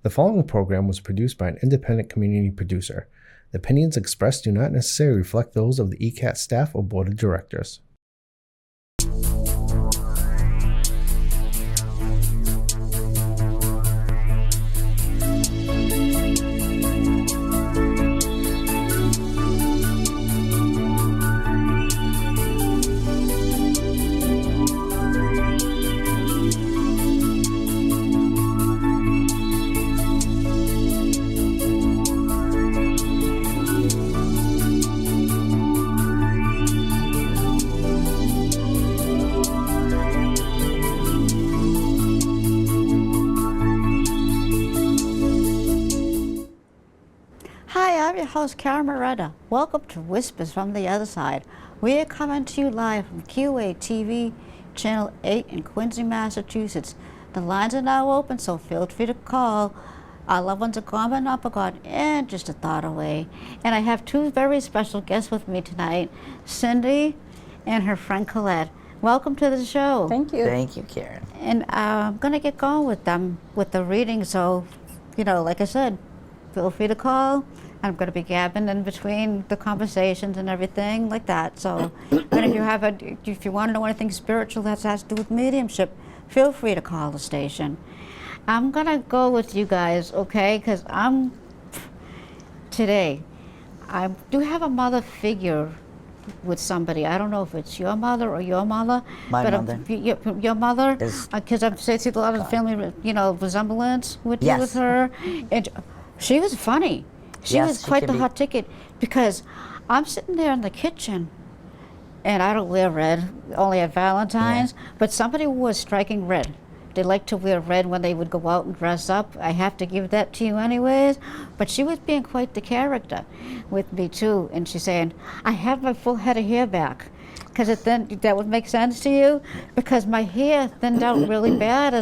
The following program was produced by an independent community producer. The opinions expressed do not necessarily reflect those of the ECAT staff or board of directors. Host Miranda. Welcome to Whispers from the Other Side. We are coming to you live from QA TV, Channel 8 in Quincy, Massachusetts. The lines are now open, so feel free to call. Our loved ones are gone but not forgotten, and just a thought away. And I have two very special guests with me tonight, Cindy and her friend Colette. Welcome to the show. Thank you. Thank you, Karen. And I'm going to get going with them, with the reading, so, like I said, feel free to call. I'm going to be gabbing in between the conversations and everything like that. So, and if you want to know anything spiritual that has to do with mediumship, feel free to call the station. I'm going to go with you guys, okay? Because today, I do have a mother figure with somebody. I don't know if it's your mother or your mother. My mother. Your mother? Because I've seen a lot of family, resemblance with you, with her. And she was funny. She was quite the hot ticket, because I'm sitting there in the kitchen and I don't wear red, only at Valentine's, but somebody was striking red. They like to wear red when they would go out and dress up. I have to give that to you anyways, but she was being quite the character with me too, and she's saying, I have my full head of hair back. Because that would make sense to you, because my hair thinned out really bad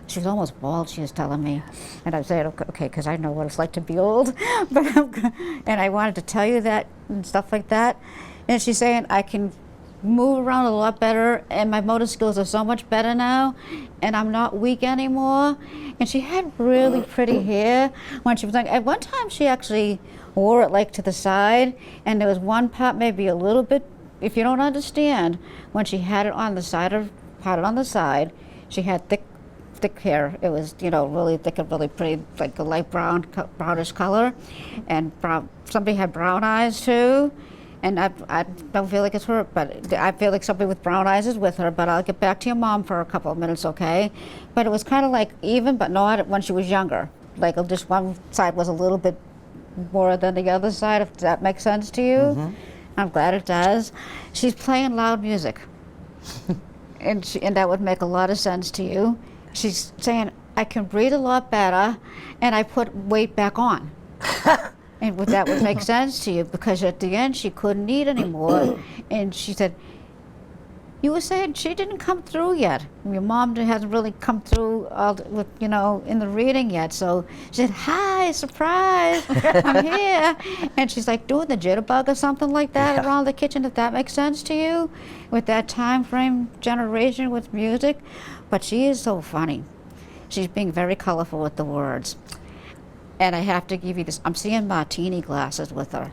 she was almost bald, she was telling me. And I said, okay, because I know what it's like to be old. And I wanted to tell you that and stuff like that. And she's saying, I can move around a lot better, and my motor skills are so much better now, and I'm not weak anymore. And she had really pretty hair when she was young. At one time, she actually wore it like to the side, and there was one part maybe a little bit. If you don't understand, when she had it on the side, she had thick hair. It was, really thick and really pretty, like a light brownish color. And somebody had brown eyes too. And I don't feel like it's her, but I feel like somebody with brown eyes is with her. But I'll get back to your mom for a couple of minutes, okay? But it was kind of like even, but not when she was younger. Like just one side was a little bit more than the other side, if that makes sense to you. Mm-hmm. I'm glad it does. She's playing loud music, and that would make a lot of sense to you. She's saying, I can breathe a lot better, and I put weight back on. And that would make sense to you, because at the end she couldn't eat anymore. And she said, you were saying she didn't come through yet. Your mom hasn't really come through in the reading yet. So she said, hi, surprise, I'm here. And she's like doing the jitterbug or something like that around the kitchen, if that makes sense to you, with that time frame generation with music. But she is so funny. She's being very colorful with the words. And I have to give you this, I'm seeing martini glasses with her.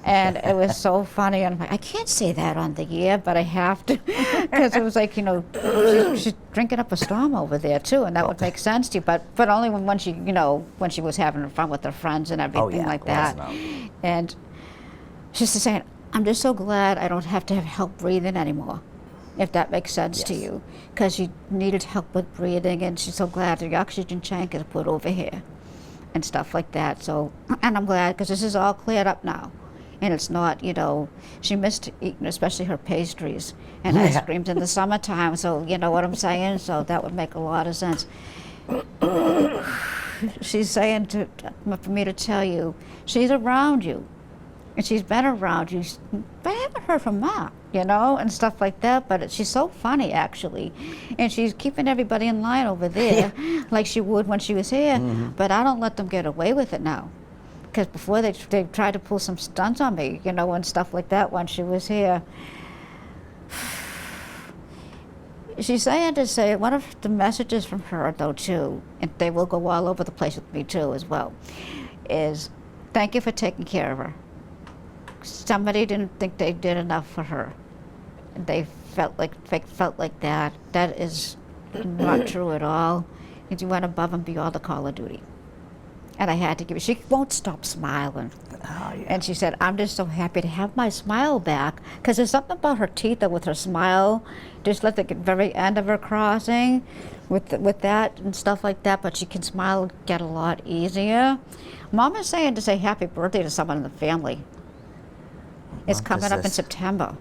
And it was so funny. And I'm like, I can't say that on the air, but I have to. Because it was like, she's drinking up a storm over there too, and that would make sense to you. But only when she was having fun with her friends and everything like that. And she's just saying, I'm just so glad I don't have to have help breathing anymore, if that makes sense to you. Because she needed help with breathing, and she's so glad the oxygen tank is put over here and stuff like that. So, and I'm glad, because this is all cleared up now. And it's not, she missed eating, especially her pastries and ice creams in the summertime. So, you know what I'm saying? So that would make a lot of sense. She's saying for me to tell you, she's around you. And she's been around you. But I haven't heard from Mom, and stuff like that. But she's so funny, actually. And she's keeping everybody in line over there like she would when she was here. Mm-hmm. But I don't let them get away with it now. Because before they tried to pull some stunts on me, and stuff like that when she was here. she's saying to say, one of the messages from her, though, too, and they will go all over the place with me, too, as well, is thank you for taking care of her. Somebody didn't think they did enough for her. They felt like that. That is not true at all. You went above and beyond the call of duty. And I had to give it. She won't stop smiling. Oh, yeah. And she said, I'm just so happy to have my smile back. Because there's something about her teeth that with her smile, just at the very end of her crossing, with that and stuff like that, but she can smile get a lot easier. Mom is saying to say happy birthday to someone in the family. It's coming up in September.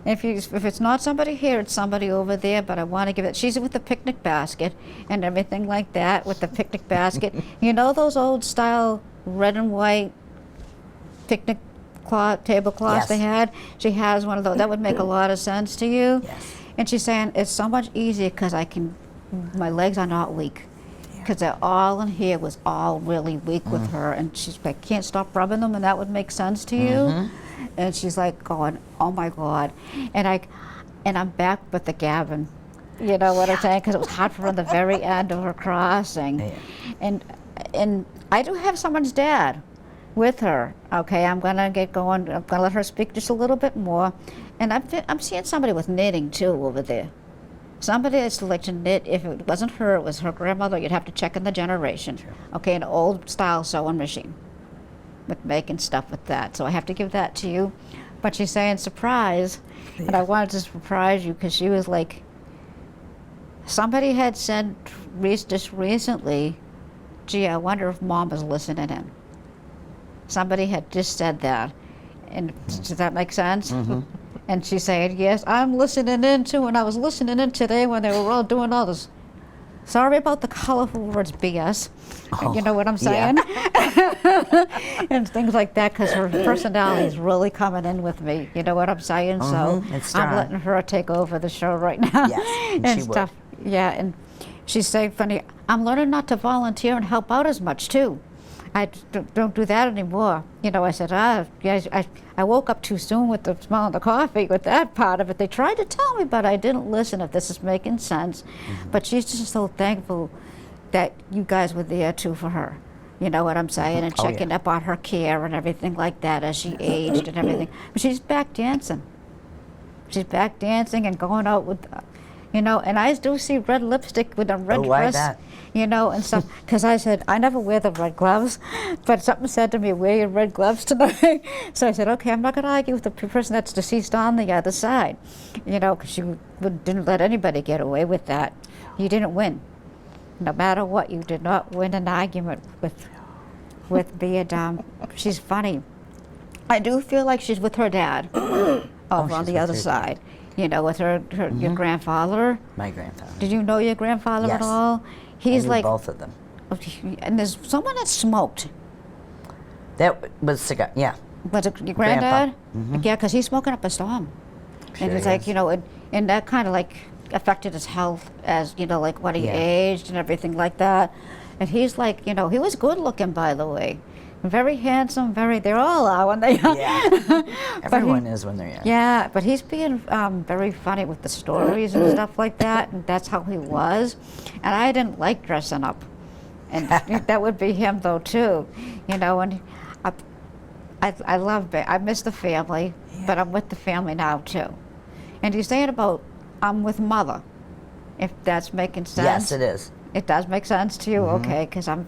If it's not somebody here, it's somebody over there, but I want to give it. She's with the picnic basket and everything like that, with the picnic basket. You know those old style red and white picnic tablecloths they had? She has one of those. That would make a lot of sense to you. Yes. And she's saying it's so much easier because my legs are not weak. Because they're all in here was all really weak with her, and she's like, can't stop rubbing them, and that would make sense to you. And she's like going, oh my God, and I'm back with the Gavin. You know what I'm saying? Because it was hard for her at the very end of her crossing, and I do have someone's dad with her. Okay, I'm gonna get going. I'm gonna let her speak just a little bit more, and I'm seeing somebody with knitting too over there. Somebody that's like to knit. If it wasn't her, it was her grandmother. You'd have to check in the generation. Sure. Okay, an old style sewing machine with making stuff with that. So I have to give that to you. But she's saying surprise, and I wanted to surprise you because she was like, somebody had said just recently, gee, I wonder if Mom is listening in. Somebody had just said that. And does that make sense? And she said, yes, I'm listening in too, and I was listening in today when they were all doing all this. Sorry about the colorful words BS. You know what I'm saying? Yeah. And things like that, because her personality is really coming in with me. You know what I'm saying? So I'm letting her take over the show right now. Yes, and she stuff. Will. Yeah, and she's saying funny, I'm learning not to volunteer and help out as much too. I don't do that anymore. You know, I said, yeah, I woke up too soon with the smell of the coffee, with that part of it. They tried to tell me, but I didn't listen, if this is making sense. But she's just so thankful that you guys were there too for her. You know what I'm saying? And checking up on her care and everything like that as she aged and everything. But she's back dancing. She's back dancing and going out with, you know, and I do see red lipstick with a red dress. That? You know, and stuff, because I said, I never wear the red gloves, but something said to me, wear your red gloves tonight. So I said, okay, I'm not going to argue with the person that's deceased on the other side, you know, because you didn't let anybody get away with that. You didn't win. No matter what, you did not win an argument with being, she's funny. I do feel like she's with her dad over on the other side. You know, with her your grandfather. My grandfather. Did you know your grandfather at all? He's like both of them. And there's someone that smoked. That was cigar. Yeah. Was it your granddad? Yeah, because he's smoking up a storm. Sure and it's like, you know, and that kind of like affected his health as, you know, like when he aged and everything like that. And he's like, you know, he was good looking, by the way. Very handsome, they all are when they're young. Yeah. Everyone is when they're young. Yeah, but he's being very funny with the stories and stuff like that, and that's how he was. And I didn't like dressing up. And that would be him, though, too. You know, and I love it. I miss the family, but I'm with the family now, too. And he's saying about, I'm with Mother, if that's making sense. Yes, it is. It does make sense to you? Okay, because I'm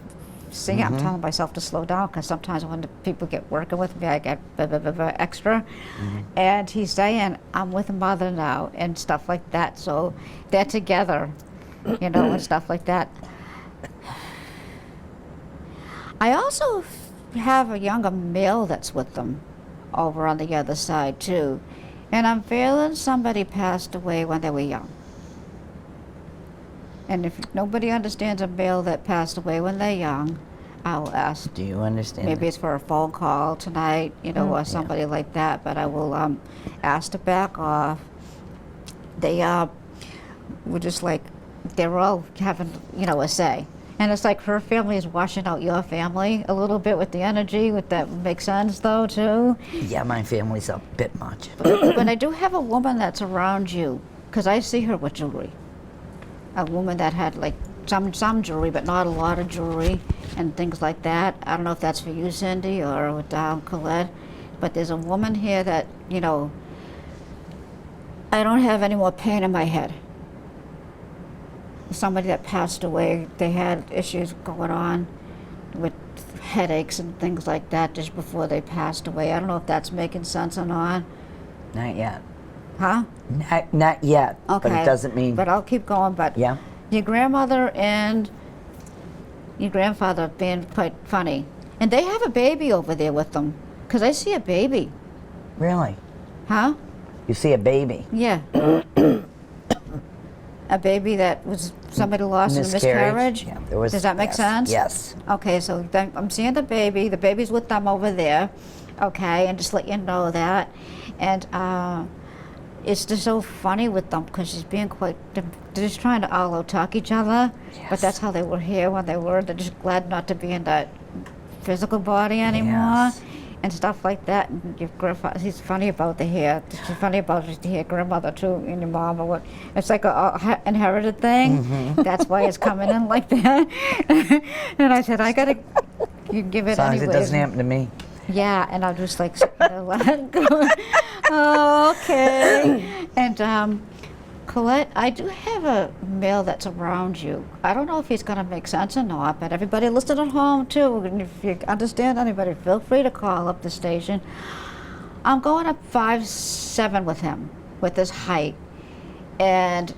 telling myself to slow down, because sometimes when the people get working with me, I get extra. And he's saying, I'm with Mother now, and stuff like that. So they're together, you know, and stuff like that. I also have a younger male that's with them over on the other side, too. And I'm feeling somebody passed away when they were young. And if nobody understands a male that passed away when they're young, I'll ask. Do you understand? Maybe it's for a phone call tonight, you know, or somebody like that. But I will ask to back off. They were just like, they're all having, you know, a say. And it's like her family is washing out your family a little bit with the energy. Would that make sense, though, too? Yeah, my family's a bit much. But I do have a woman that's around you. because I see her with jewelry. A woman that had like some jewelry, but not a lot of jewelry and things like that. I don't know if that's for you, Cindy, or with Colette, but there's a woman here that, you know, I don't have any more pain in my head. Somebody that passed away, they had issues going on with headaches and things like that just before they passed away. I don't know if that's making sense or not. Not yet. Huh? Not yet. Okay. But it doesn't mean. But I'll keep going. But yeah. Your grandmother and your grandfather being quite funny. And they have a baby over there with them. Because I see a baby. Really? Huh? You see a baby? Yeah. A baby that was somebody lost in a miscarriage? Yeah, there was. Does that make sense? Yes. Okay, so then I'm seeing the baby. The baby's with them over there. Okay, and just let you know that. And it's just so funny with them because she's being quite, they're just trying to all talk each other. Yes. But that's how they were here when they were. They're just glad not to be in that physical body anymore. Yes. And stuff like that. And your grandfather, he's funny about the hair. She's funny about the hair, grandmother too, and your mom or what. It's like a inherited thing. Mm-hmm. That's why it's coming in like that. And I said, I gotta you give it as long anyways. as it doesn't happen to me. Yeah, and I'll just like let it go. Oh, okay. And Colette, I do have a male that's around you. I don't know if he's going to make sense or not, but everybody listen at home too. And if you understand anybody, feel free to call up the station. I'm going up 5'7" with him, with his height. And,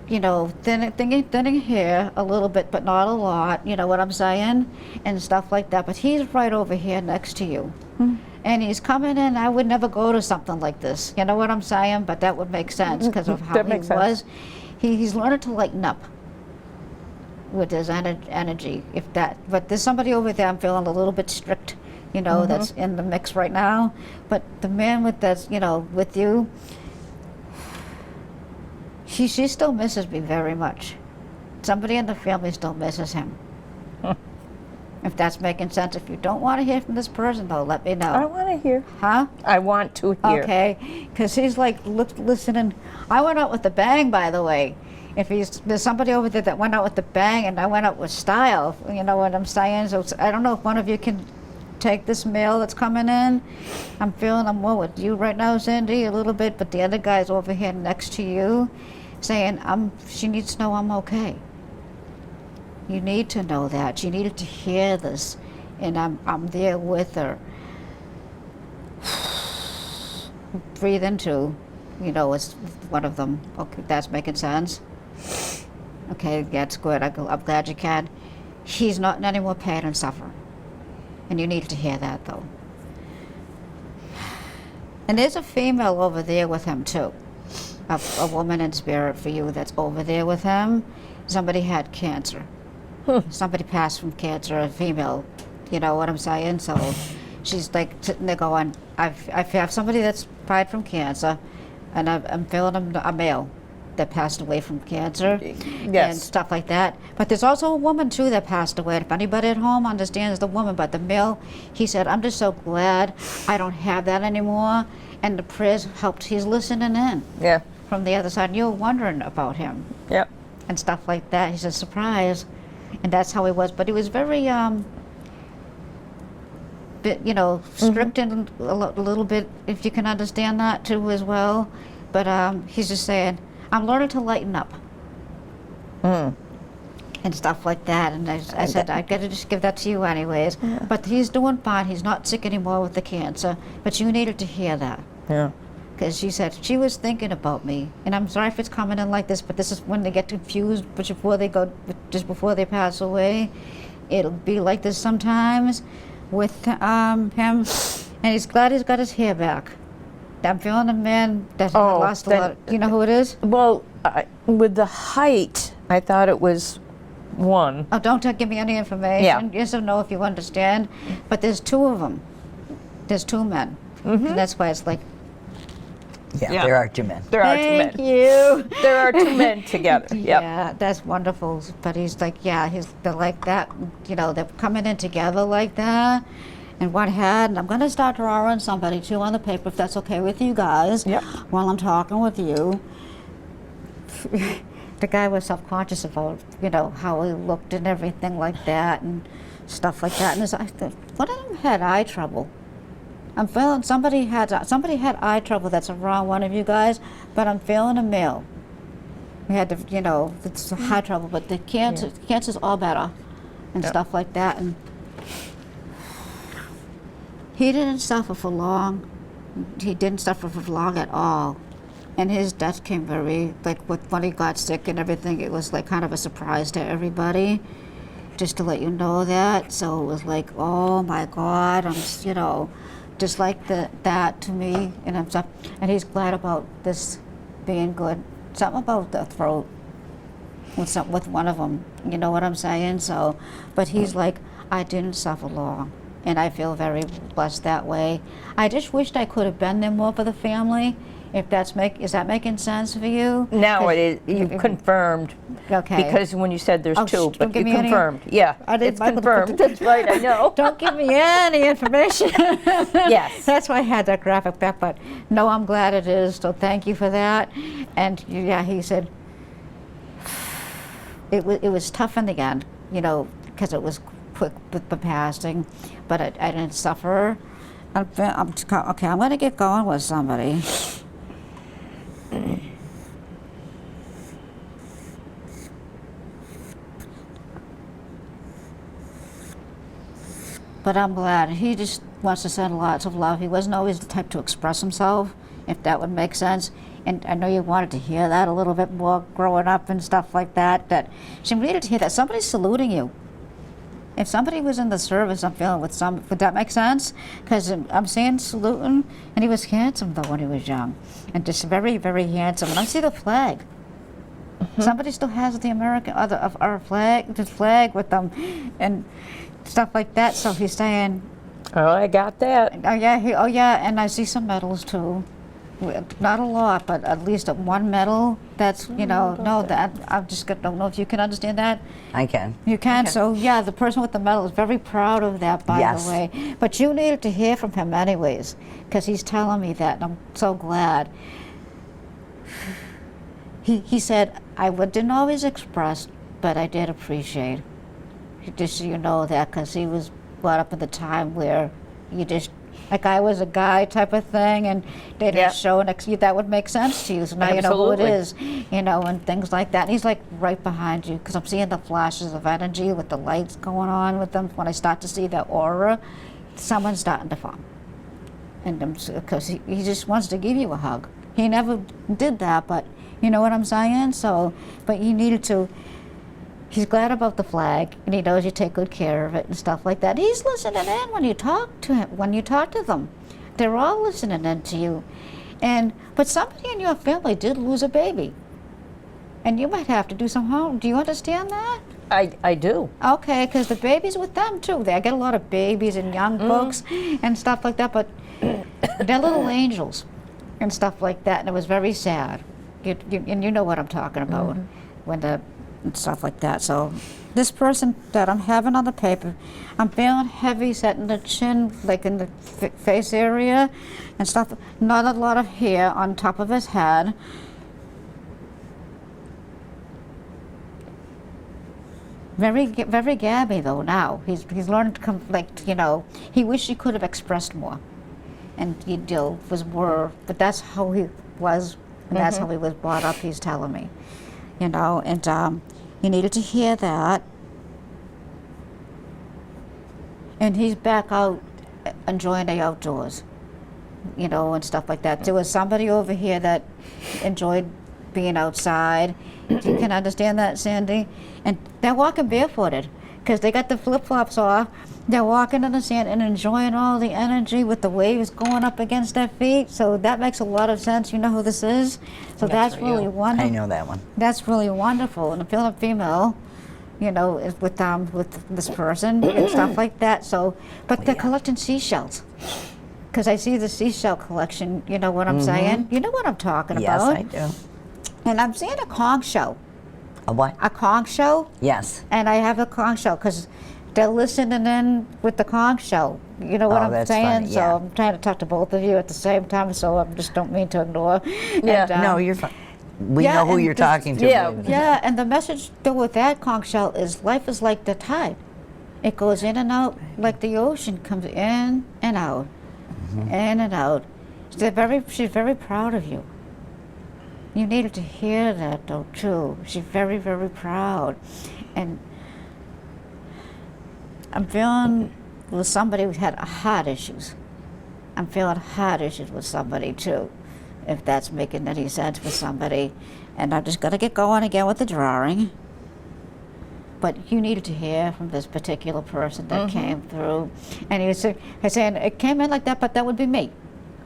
you know, thinning hair a little bit, but not a lot, you know what I'm saying? And stuff like that. But he's right over here next to you. Hmm. And he's coming in. I would never go to something like this. You know what I'm saying? But that would make sense because of how he was. He's learning to lighten up with his energy. If that, but there's somebody over there I'm feeling a little bit strict, you know, that's in the mix right now. But the man with that's, you know, with you, she still misses me very much. Somebody in the family still misses him. If that's making sense. If you don't want to hear from this person, though, let me know. I want to hear. Huh? I want to hear. Okay, because he's like listening. I went out with the bang, by the way. If there's somebody over there that went out with the bang, and I went out with style. You know what I'm saying? So I don't know if one of you can take this mail that's coming in. I'm feeling I'm more with you right now, Cindy, a little bit, but the other guy's over here next to you, saying she needs to know I'm okay. You need to know that. You needed to hear this, and I'm there with her. Breathe into, you know, it's one of them. Okay, that's making sense. Okay, that's good. I'm glad you can. He's not in any more pain and suffering, and you need to hear that, though. And there's a female over there with him too, a woman in spirit for you that's over there with him. Somebody had cancer. Somebody passed from cancer, a female, you know what I'm saying? So she's like sitting there going, I have somebody that's died from cancer, and I'm feeling a male that passed away from cancer. Yes. And stuff like that. But there's also a woman too that passed away. If anybody at home understands the woman, but the male, he said, I'm just so glad I don't have that anymore. And the prayers helped. He's listening in. Yeah. From the other side. And you're wondering about him. Yep. And stuff like that. He said, surprise. And that's how he was. But he was very, bit, you know, strict and a little bit, if you can understand that too as well. But he's just saying, I'm learning to lighten up. And stuff like that. And I said, I gotta just give that to you anyways. Yeah. But he's doing fine. He's not sick anymore with the cancer. But you needed to hear that. Yeah. Because she said she was thinking about me, and I'm sorry if it's coming in like this, but this is when they get confused, but just before they pass away, it'll be like this sometimes with him, and he's glad he's got his hair back. I'm feeling a man that lost a lot. You know who it is? Well, with the height, I thought it was one. Oh, don't give me any information. Yeah. Yes or no if you understand. But there's two of them. There's two men, and that's why it's like. Yeah, there are two men. There are two men. Thank you. There are two men together. Yep. Yeah, that's wonderful. But he's like, they're like that. You know, they're coming in together like that. And what had, and I'm going to start drawing somebody too on the paper if that's okay with you guys. Yep. While I'm talking with you. the guy was self-conscious about, you know, how he looked and everything like that and stuff like that. And one of them had eye trouble. I'm feeling somebody had eye trouble. That's around one of you guys, but I'm feeling a male. We had to, you know, it's eye trouble, but the cancer's all better and stuff like that. And he didn't suffer for long. He didn't suffer for long at all. And his death came very, like, when he got sick and everything, it was like kind of a surprise to everybody, just to let you know that. So it was like, oh my God, you know, just like that to me. And he's glad about this being good. Something about the throat with one of them, you know what I'm saying? So, but he's like, I didn't suffer long. And I feel very blessed that way. I just wished I could have been there more for the family. If is that making sense for you? Now it is. You've confirmed. Okay. Because when you said there's two, but you confirmed. Yeah, it's confirmed. That's right, I know. Don't give me any information. Yes. That's why I had that graphic back, but no, I'm glad it is, so thank you for that. And yeah, he said, it was tough in the end, you know, because it was quick with the passing, but I didn't suffer. Okay, I'm going to get going with somebody. But I'm glad. He just wants to send lots of love. He wasn't always the type to express himself, if that would make sense. And I know you wanted to hear that a little bit more growing up and stuff like that. That she needed to hear that somebody's saluting you. If somebody was in the service, I'm feeling would that make sense? Because I'm seeing saluting, and he was handsome though when he was young, and just very, very handsome. And I see the flag. Mm-hmm. Somebody still has the American of our flag, the flag with them, and stuff like that. So he's saying, "Oh, I got that." Oh yeah, and I see some medals too. Not a lot, but at least one medal. That's, you know, that I just don't know if you can understand that. I can. You can. So yeah, the person with the medal is very proud of that, by the way. But you needed to hear from him anyways, because he's telling me that, and I'm so glad. He said, I didn't always express, but I did appreciate. Just so you know that, because he was brought up at the time where you just, like I was a guy type of thing, and they didn't show that would make sense to you. So now you know who it is, you know, and things like that. And he's like right behind you, because I'm seeing the flashes of energy with the lights going on with them. When I start to see that aura, someone's starting to form. And because he just wants to give you a hug. He never did that, but you know what I'm saying? So, but you needed to. He's glad about the flag, and he knows you take good care of it and stuff like that. He's listening in when you talk to him, when you talk to them. They're all listening in to you. But somebody in your family did lose a baby. And you might have to do some home. Do you understand that? I do. Okay, because the baby's with them too. I get a lot of babies and young folks and stuff like that, but they're little angels and stuff like that, and it was very sad. And you know what I'm talking about and stuff like that. So this person that I'm having on the paper, I'm feeling heavy set in the chin, like in the face area and stuff. Not a lot of hair on top of his head. Very gabby though now. He's learned to come, like, you know, he wished he could have expressed more. And he was more, but that's how he was, and that's how he was brought up, he's telling me. You know, and he needed to hear that. And he's back out enjoying the outdoors, you know, and stuff like that. There was somebody over here that enjoyed being outside. You can understand that, Sandy? And they're walking barefooted because they got the flip-flops off. They're walking in the sand and enjoying all the energy with the waves going up against their feet. So that makes a lot of sense. You know who this is? So that's really wonderful. I know that one. That's really wonderful. And a female, you know, is with this person and stuff like that. So, but they're collecting seashells. Because I see the seashell collection. You know what I'm saying? You know what I'm talking about? Yes, I do. And I'm seeing a conch shell. A what? A conch shell? Yes. And I have a conch shell because they're listening in with the conch shell. You know what I'm saying? Funny, yeah. So I'm trying to talk to both of you at the same time, so I just don't mean to ignore. Yeah, no, you're fine. We know who you're talking to. Yeah, and the message though with that conch shell is life is like the tide. It goes in and out like the ocean, comes in and out, in and out. She's very proud of you. You needed to hear that though too. She's very, very proud. And I'm feeling with somebody who had heart issues. I'm feeling heart issues with somebody too, if that's making any sense for somebody. And I'm just gonna get going again with the drawing. But you needed to hear from this particular person that came through. And he was saying, it came in like that, but that would be me.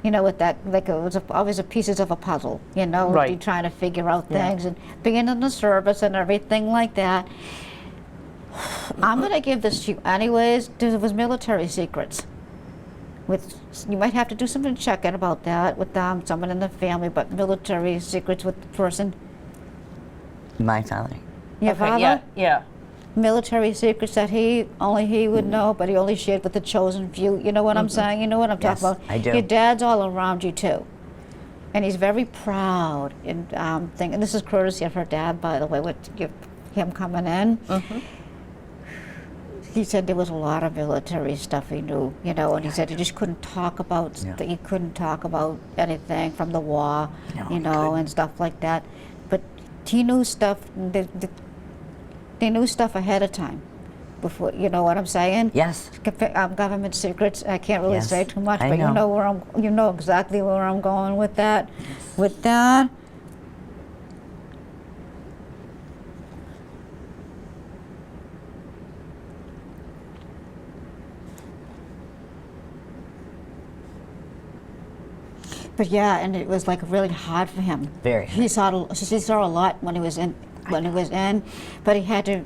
You know, with that, like it was always pieces of a puzzle, you know, you're trying to figure out things and being in the service and everything like that. I'm gonna give this to you anyways. There was military secrets. You might have to do some checking about that with someone in the family, but military secrets with the person. My father. Your father? Yeah. Military secrets that only he would know, but he only shared with the chosen few. You know what I'm saying? You know what I'm talking about? I do. Your dad's all around you too, and he's very proud. And and this is courtesy of her dad, by the way, with him coming in. He said there was a lot of military stuff he knew, you know, and he said he just couldn't talk about he couldn't talk about anything from the war, you know, and stuff like that. But he knew stuff. They knew stuff ahead of time, before, you know what I'm saying? Yes. Government secrets. I can't really say too much, I but know. you know exactly where I'm going with that. With that. But yeah, and it was like really hard for him. Very. He saw a lot when he was in, but he had to.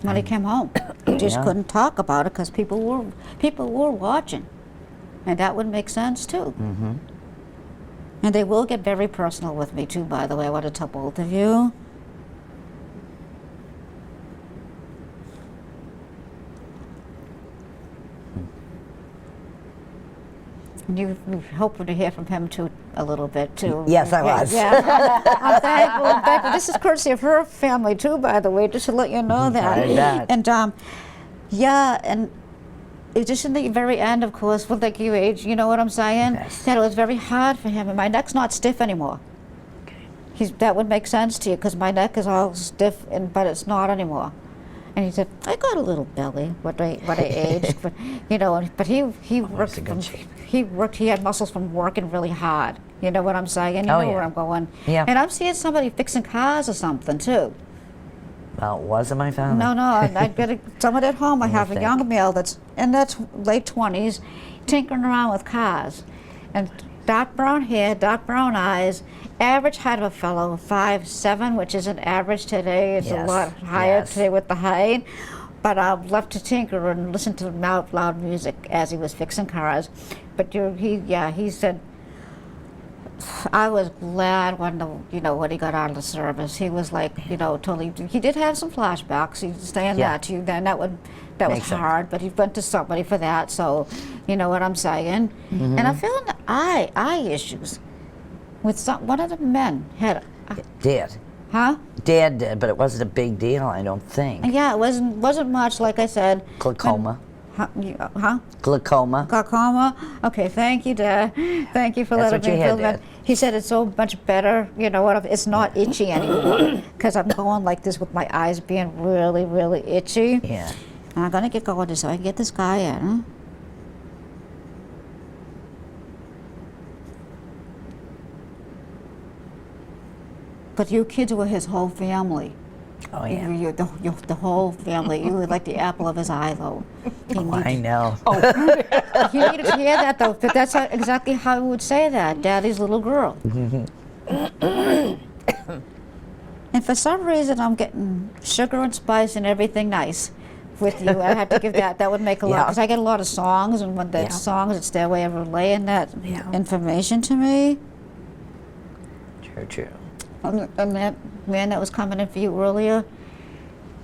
When he came home, he just couldn't talk about it because people were watching, and that would make sense too. And they will get very personal with me too. By the way, I want to tell both of you. And you hoping to hear from him too a little bit too. Yes, I was. Yeah, I'm thankful. This is courtesy of her family too, by the way, just to let you know that. I bet. And yeah, and it's just in the very end, of course, with like your age, you know what I'm saying? Yes. That it was very hard for him, and my neck's not stiff anymore. That would make sense to you because my neck is all stiff, but it's not anymore. And he said, I got a little belly when I aged, but you know. But he worked he had muscles from working really hard. You know what I'm saying? You know where I'm going. Yeah. And I'm seeing somebody fixing cars or something too. Well, it wasn't my father. No, I got someone at home. I have a young male that's in their late 20s, tinkering around with cars, and dark brown hair, dark brown eyes. Average height of a fellow, 5'7", which isn't average today. It's a lot higher today with the height. But I've left to tinker and listen to loud music as he was fixing cars. But he said, I was glad when when he got out of the service. He was like, totally. He did have some flashbacks. He's saying that to you. Then that was hard. But he went to somebody for that. So, you know what I'm saying. And I'm feeling eye issues. With one of the men had. Did. Huh? Dad did, but it wasn't a big deal, I don't think. Yeah, it wasn't much, like I said. Glaucoma. Huh? Glaucoma. Glaucoma. Okay, thank you, Dad. Thank you for letting me feel that. He said it's so much better. You know what? It's not itchy anymore because I'm going like this with my eyes being really, really itchy. Yeah. And I'm gonna get going so I can get this guy in. But you kids were his whole family. Oh, yeah. You're the whole family. You were like the apple of his eye, though. I know. He needed to hear that, though. But that's exactly how he would say that, Daddy's little girl. And for some reason, I'm getting sugar and spice and everything nice with you. I have to give that. That would make a lot, because I get a lot of songs, and when the songs, it's their way of relaying that information to me. True. And that man that was coming in for you earlier,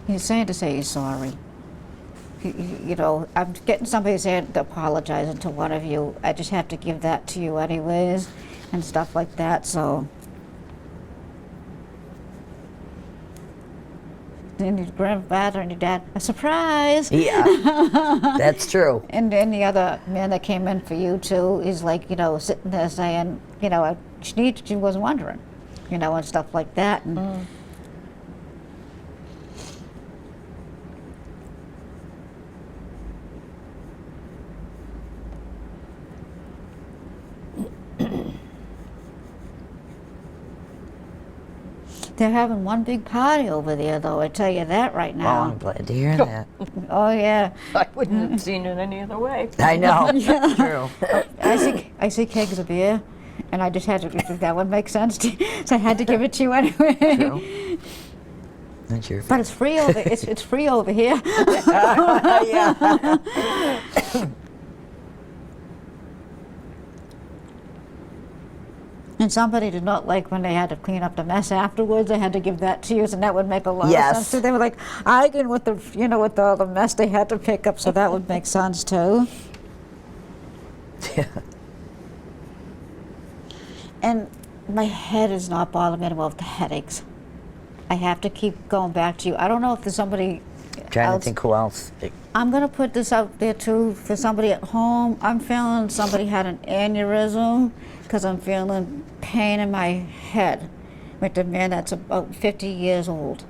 he's saying to say he's sorry. I'm getting somebody saying apologizing to one of you. I just have to give that to you anyways, and stuff like that. So and your grandfather and your dad, a surprise. Yeah, that's true. And then the other man that came in for you too is like, sitting there saying, she was wondering, and stuff like that. And they're having one big party over there, though, I tell you that right Oh, now. I'm glad to hear that. Oh, yeah. I wouldn't have seen it any other way. I know. True. I see kegs of beer, and I just had to, that would make sense, so I had to give it to you anyway. True. That's your But it's free over, it's free over here. yeah. And somebody did not like when they had to clean up the mess afterwards. I had to give that to you, and that would make a lot of sense too. They were like arguing with with all the mess they had to pick up, so that would make sense too. Yeah. And my head is not bothering me anymore with the headaches. I have to keep going back to you. I don't know if there's somebody Trying else. to think who else. I'm gonna put this out there too for somebody at home. I'm feeling somebody had an aneurysm because I'm feeling pain in my head with a man that's about 50 years old,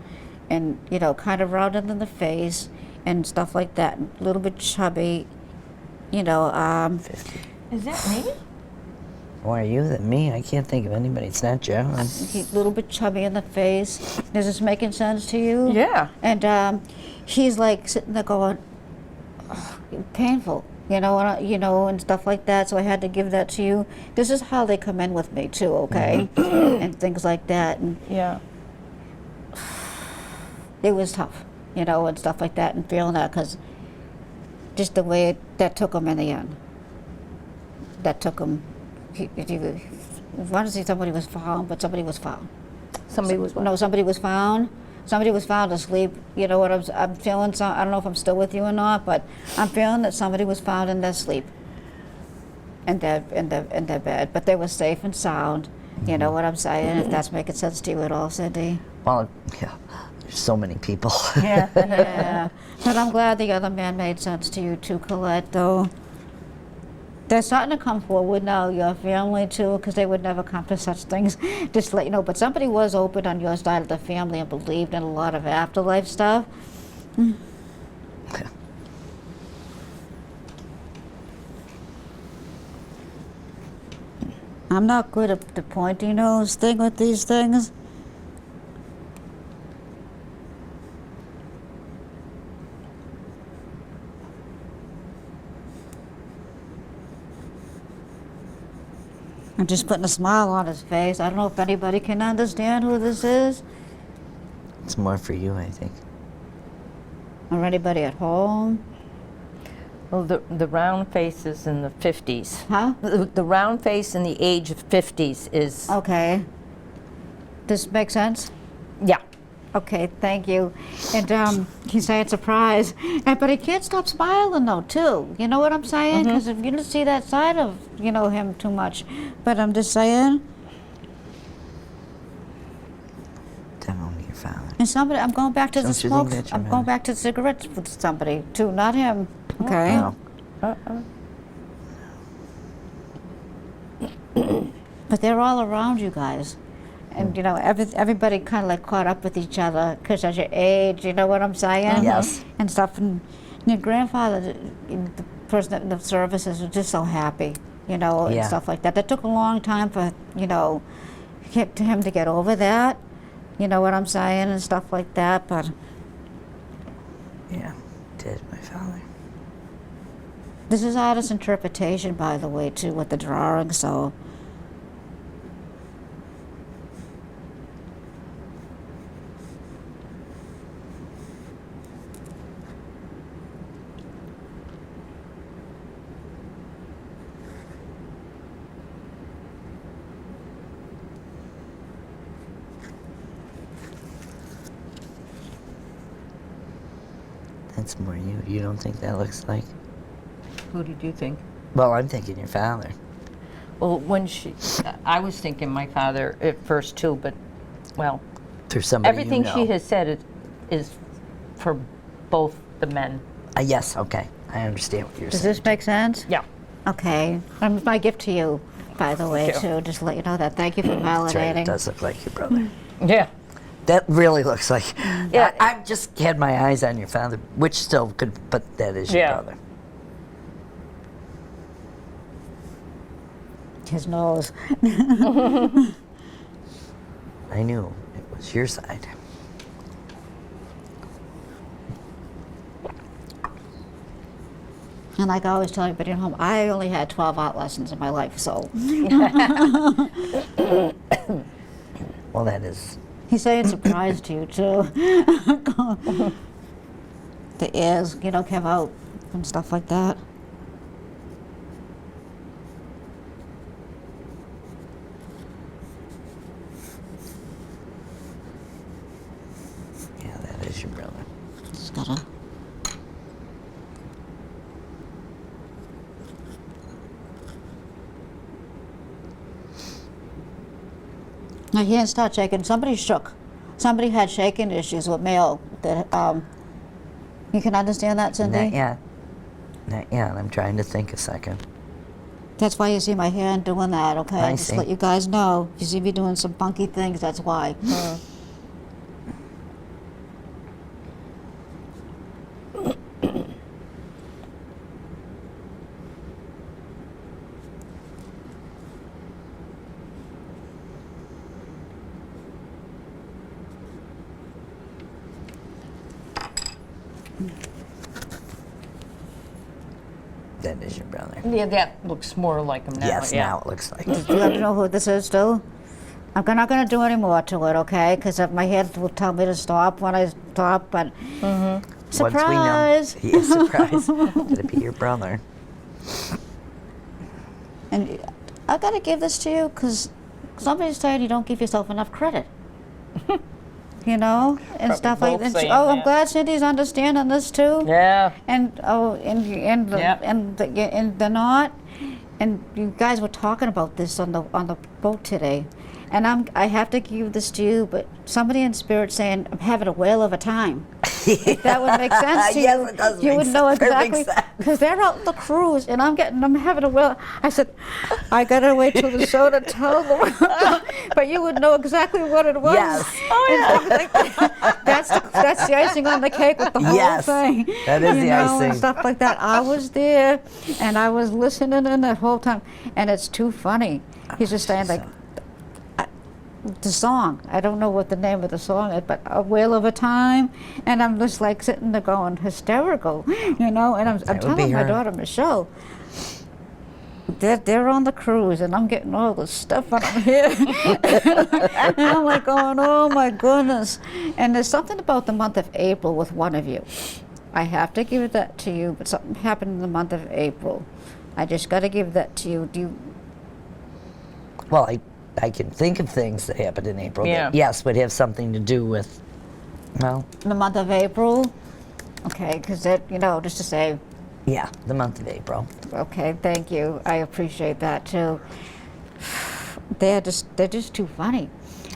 and kind of rounded in the face and stuff like that, a little bit chubby, 50. Is that me? More you than me. I can't think of anybody. It's not Joe. He's a little bit chubby in the face. Is this making sense to you? Yeah. And he's like sitting there going, "Oh, painful, and stuff like that. So I had to give that to you. This is how they come in with me too, okay? And things like that. And Yeah. it was tough, and stuff like that, and feeling that because just the way that took him in the end. That took him. He wanted to say somebody was found, but somebody was found. Somebody was what? No, somebody was found. Somebody was found asleep. You know what I'm feeling? I don't know if I'm still with you or not, but I'm feeling that somebody was found in their sleep, in their bed. But they were safe and sound. You know what I'm saying? If that's making sense to you at all, Cindy. Well, yeah. There's so many people. Yeah. Yeah. But I'm glad the other man made sense to you too, Colette. Though they're starting to come forward now, your family too, because they would never come to such things. Just to let you know. But somebody was open on your side of the family and believed in a lot of afterlife stuff. I'm not good at the pointy nose thing with these things. I'm just putting a smile on his face. I don't know if anybody can understand who this is, It's more for you, I think. or anybody at home. Well, the round face is in the 50s. Huh? The round face in the age of 50s is, Okay. This makes sense? yeah. Okay, thank you. And he's saying surprise. But he can't stop smiling though, too. You know what I'm saying? Because if you don't see that side of, him too much. But I'm just saying. Definitely your father. And somebody, I'm going back to the Don't you smoke. think that's your I'm going back to cigarettes with somebody too, not him. Okay. No. But they're all around you guys. And, everybody kind of like caught up with each other because as your age, you know what I'm saying? Yes. And stuff. And your grandfather, the person in the services was just so happy, and Yeah. stuff like that. That took a long time for, him to get over that. You know what I'm saying? And stuff like that. But Yeah. Did my father. this is artist interpretation, by the way, too, with the drawing, so. That's more you. You don't think that looks like? Who did you think? Well, I'm thinking your father. Well, I was thinking my father at first too, but, well, There's somebody everything you know. she has said is for both the men. Yes, okay. I understand what you're Does saying. this make sense? Yeah. Okay. My gift to you, by the way, too. Just to let you know that. Thank you for That's right, it validating. does look like your brother. Yeah. That really looks like. Yeah. I've just had my eyes on your father, which still could, but that is your brother. His nose. I knew it was your side. And like I always tell everybody at home, I only had 12 art lessons in my life, so. Well, that is. He's saying surprise to you, too. The ears, came out and stuff like that. Yeah, that is your brother. Just gotta. My hands start shaking. Somebody shook. Somebody had shaking issues with mail. That you can understand that, Cindy? Not yet. Not yet. I'm trying to think a second. That's why you see my hand doing that, okay? I Just see. let you guys know. If you see me doing some funky things, that's why. That is your brother. Yeah, that looks more like him now. Yes, yeah. now it looks like. Do you have to know who this is, still? I'm not going to do any more to it, okay? Because my head will tell me to stop when I stop, but surprise! Once we know. Yeah, surprise. Could it be your brother? And I got to give this to you because somebody's saying you don't give yourself enough credit. And Probably stuff like both that. saying I'm that. glad Cindy's understanding this too. Yeah. And Yep. and they're not. And you guys were talking about this on the boat today, and I have to give this to you. But somebody in spirit saying I'm having a whale of a time. If that would make sense to you, Yes, it does you make would know perfect exactly sense. because they're out on the cruise, and I'm having a whale. I said, I gotta wait till the show to tell them, but you would know exactly what it was. Yes. Oh yeah. That's the icing on the cake with the whole Yes, thing. that is you the know, icing. And stuff like that. I was there, and I was listening in the whole time, and it's too funny. He's just saying like. The song, I don't know what the name of the song is, but A Whale of a Time, and I'm just like sitting there going hysterical, and I'm would be telling my her. daughter Michelle, they're on the cruise, and I'm getting all the stuff on here, and I'm like going, oh my goodness, and there's something about the month of April with one of you. I have to give that to you, but something happened in the month of April. I just got to give that to you. Do you? Well, I can think of things that happened in April Yeah. that, yes, would have something to do with, well, In the month of April? Okay, because that, just to say, yeah, the month of April. okay, thank you. I appreciate that too. They're just too funny,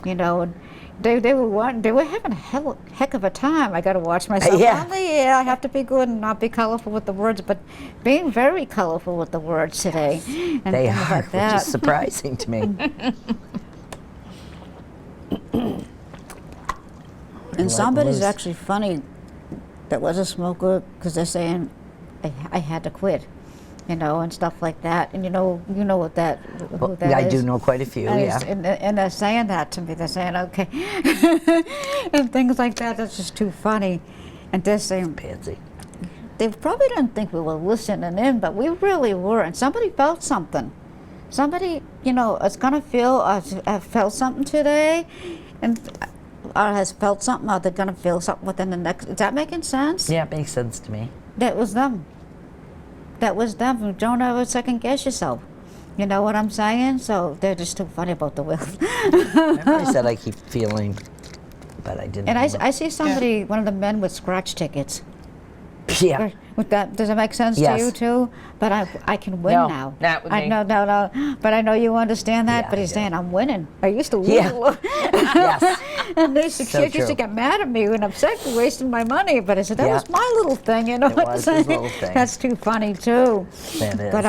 and they were having a heck of a time. I got to watch myself. Yeah. I have to be good and not be colorful with the words, but being very colorful with the words today. And They things are, like which that. is surprising to me. And somebody's loose. actually funny that was a smoker because they're saying I had to quit, and stuff like that. And you know what that who that I is. do know quite a few, And, yeah. and they're saying that to me. They're saying okay, and things like that. That's just too funny. And they're saying Patsy. they probably didn't think we were listening in, but we really were. And somebody felt something. Somebody, is gonna feel. Have felt something today, and. Or has felt something, or they're going to feel something within the next. Is that making sense? Yeah, it makes sense to me. That was them. That was them. Don't ever second guess yourself. You know what I'm saying? So they're just too funny about the will. Remember I said I keep feeling, but I didn't. And know. I see somebody, one of the men with scratch tickets. Yeah. With that, does that make sense Yes. to you too? but I can win No, now. not with me. No, but I know you understand that. Yeah, But he's I saying I'm winning. I used to lose. Yeah. Yes. And they used So to true. get mad at me and upset for wasting my money. But I said that Yeah. was my little thing, you know It what I'm was his saying? little thing. That's too funny too. That is. But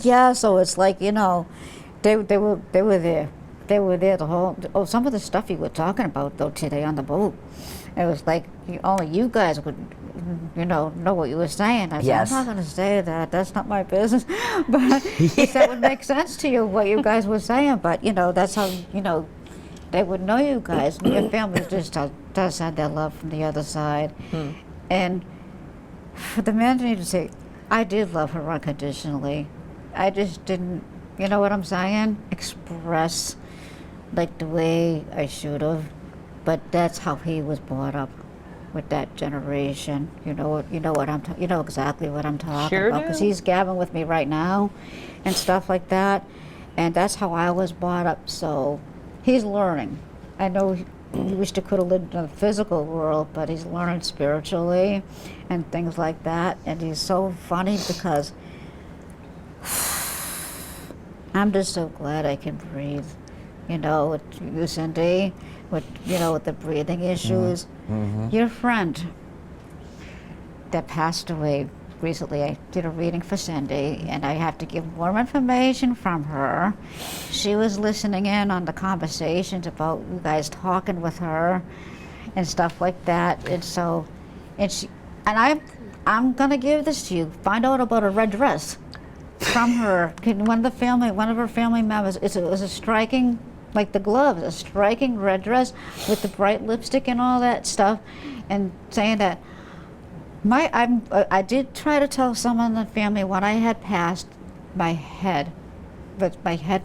yeah. So it's like, you know, they were there. They were there the whole. Oh, some of the stuff you were talking about though today on the boat. It was like only you guys would, you know what you were saying. I said, Yes. I'm not going to say that. That's not my business. But if that would make sense to you, what you guys were saying. But, you know, that's how, you know, they would know you guys. And your family just does have that love from the other side. And for the man to need to say, I did love her unconditionally. I just didn't, you know what I'm saying? Express like the way I should have. But that's how he was brought up with that generation. You know what you know exactly what I'm talking Sure about, because do. he's gabbing with me right now and stuff like that. And that's how I was brought up. So he's learning. I know he wished he could have lived in the physical world, but he's learning spiritually and things like that. And he's so funny because I'm just so glad I can breathe. You know, with you, Cindy, with the breathing issues. Your friend that passed away recently, I did a reading for Cindy, and I have to give more information from her. She was listening in on the conversations about you guys talking with her and stuff like that. And so, I'm gonna give this to you. Find out about a red dress from her. One of her family members. It was a striking. Like the gloves, a striking red dress with the bright lipstick and all that stuff, and saying that I did try to tell someone in the family when I had passed my head, but my head